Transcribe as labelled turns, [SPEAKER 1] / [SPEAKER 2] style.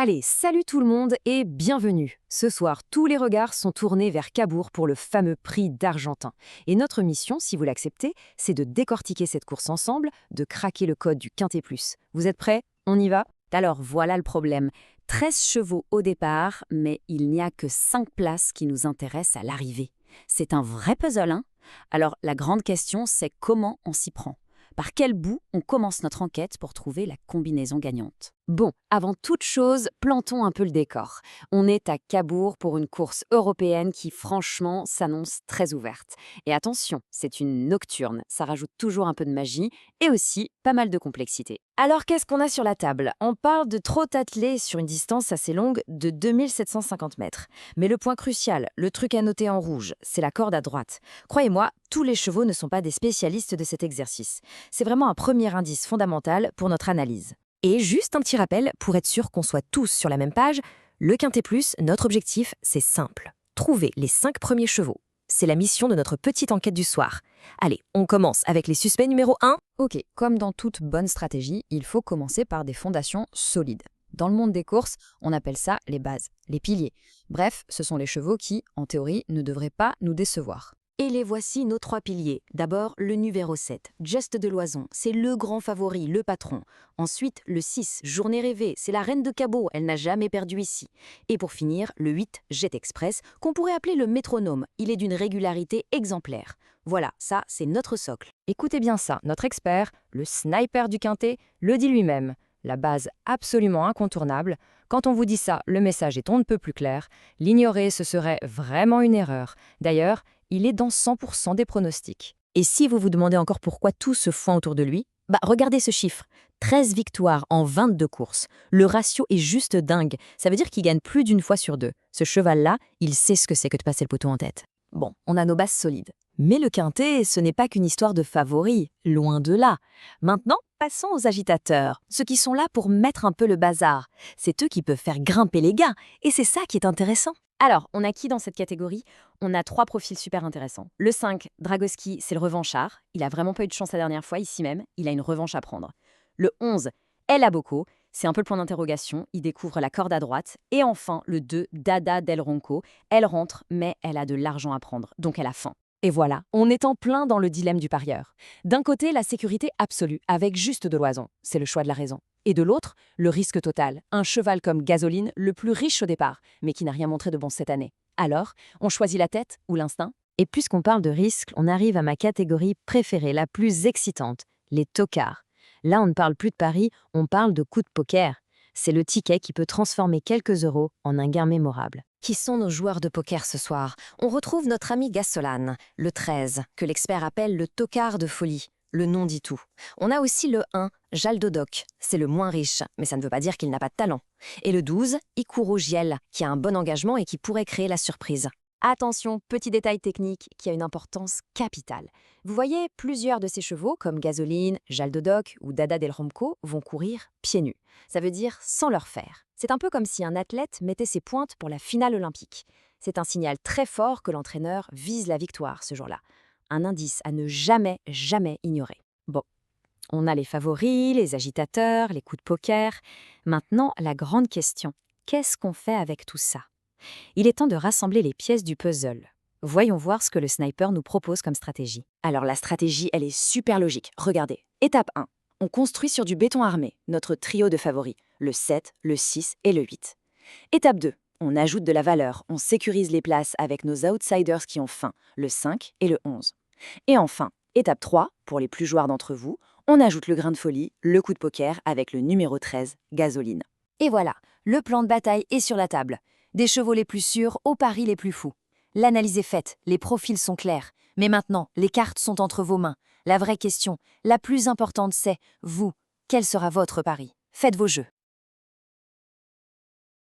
[SPEAKER 1] Allez, salut tout le monde et bienvenue. Ce soir, tous les regards sont tournés vers Cabourg pour le fameux prix d'Argentin. Et notre mission, si vous l'acceptez, c'est de décortiquer cette course ensemble, de craquer le code du Quintet Plus. Vous êtes prêts? On y va? Alors voilà le problème. 13 chevaux au départ, mais il n'y a que 5 places qui nous intéressent à l'arrivée. C'est un vrai puzzle, hein? Alors la grande question, c'est comment on s'y prend? Par quel bout on commence notre enquête pour trouver la combinaison gagnante? Bon, avant toute chose, plantons un peu le décor. On est à Cabourg pour une course européenne qui, franchement, s'annonce très ouverte. Et attention, c'est une nocturne, ça rajoute toujours un peu de magie et aussi pas mal de complexité. Alors qu'est-ce qu'on a sur la table? On parle de trot attelé sur une distance assez longue de 2750 mètres. Mais le point crucial, le truc à noter en rouge, c'est la corde à droite. Croyez-moi, tous les chevaux ne sont pas des spécialistes de cet exercice. C'est vraiment un premier indice fondamental pour notre analyse. Et juste un petit rappel, pour être sûr qu'on soit tous sur la même page, le Quintet Plus, notre objectif, c'est simple. Trouver les 5 premiers chevaux. C'est la mission de notre petite enquête du soir. Allez, on commence avec les suspects numéro 1. Ok, comme dans toute bonne stratégie, il faut commencer par des fondations solides. Dans le monde des courses, on appelle ça les bases, les piliers. Bref, ce sont les chevaux qui, en théorie, ne devraient pas nous décevoir. Et les voici nos 3 piliers. D'abord, le numéro 7, Just de Loison, c'est le grand favori, le patron. Ensuite, le 6, Journée rêvée, c'est la reine de Cabourg, elle n'a jamais perdu ici. Et pour finir, le 8, Jet Express, qu'on pourrait appeler le métronome, il est d'une régularité exemplaire. Voilà, ça, c'est notre socle. Écoutez bien ça, notre expert, le sniper du Quintet, le dit lui-même. La base absolument incontournable. Quand on vous dit ça, le message est on ne peut plus clair. L'ignorer, ce serait vraiment une erreur. D'ailleurs, il est dans 100% des pronostics. Et si vous vous demandez encore pourquoi tout se foin autour de lui, regardez ce chiffre. 13 victoires en 22 courses. Le ratio est juste dingue. Ça veut dire qu'il gagne plus d'une fois sur 2. Ce cheval-là, il sait ce que c'est que de passer le poteau en tête. Bon, on a nos bases solides. Mais le Quintet, ce n'est pas qu'une histoire de favoris, loin de là. Maintenant, passons aux agitateurs, ceux qui sont là pour mettre un peu le bazar. C'est eux qui peuvent faire grimper les gars, et c'est ça qui est intéressant. Alors, on a qui dans cette catégorie? On a 3 profils super intéressants. Le 5, Dragoski, c'est le revanchard. Il a vraiment pas eu de chance la dernière fois, ici même. Il a une revanche à prendre. Le 11, El Abocco, c'est un peu le point d'interrogation. Il découvre la corde à droite. Et enfin, le 2, Dada Del Ronco. Elle rentre, mais elle a de l'argent à prendre, donc elle a faim. Et voilà, on est en plein dans le dilemme du parieur. D'un côté, la sécurité absolue, avec Just de Loison, c'est le choix de la raison. Et de l'autre, le risque total, un cheval comme Gasoline, le plus riche au départ, mais qui n'a rien montré de bon cette année. Alors, on choisit la tête ou l'instinct? Et puisqu'on parle de risque, on arrive à ma catégorie préférée, la plus excitante, les tocards. Là, on ne parle plus de paris, on parle de coup de poker. C'est le ticket qui peut transformer quelques euros en un gain mémorable. Qui sont nos joueurs de poker ce soir? On retrouve notre ami Gassolane, le 13, que l'expert appelle le tocard de folie. Le nom dit tout. On a aussi le 1, Jaldodoc, c'est le moins riche, mais ça ne veut pas dire qu'il n'a pas de talent. Et le 12, Ikuro Giel, qui a un bon engagement et qui pourrait créer la surprise. Attention, petit détail technique qui a une importance capitale. Vous voyez, plusieurs de ces chevaux, comme Gasoline, Jaldodoc ou Dada Del Romco, vont courir pieds nus. Ça veut dire sans leur fer. C'est un peu comme si un athlète mettait ses pointes pour la finale olympique. C'est un signal très fort que l'entraîneur vise la victoire ce jour-là. Un indice à ne jamais, jamais ignorer. Bon, on a les favoris, les agitateurs, les coups de poker. Maintenant, la grande question, qu'est-ce qu'on fait avec tout ça? Il est temps de rassembler les pièces du puzzle. Voyons voir ce que le sniper nous propose comme stratégie. Alors la stratégie, elle est super logique. Regardez. Étape 1. On construit sur du béton armé, notre trio de favoris, le 7, le 6 et le 8. Étape 2. On ajoute de la valeur, on sécurise les places avec nos outsiders qui ont faim, le 5 et le 11. Et enfin, étape 3, pour les plus joueurs d'entre vous, on ajoute le grain de folie, le coup de poker avec le numéro 13, Gasoline. Et voilà, le plan de bataille est sur la table. Des chevaux les plus sûrs aux paris les plus fous. L'analyse est faite, les profils sont clairs. Mais maintenant, les cartes sont entre vos mains. La vraie question, la plus importante, c'est, vous, quel sera votre pari? Faites vos jeux.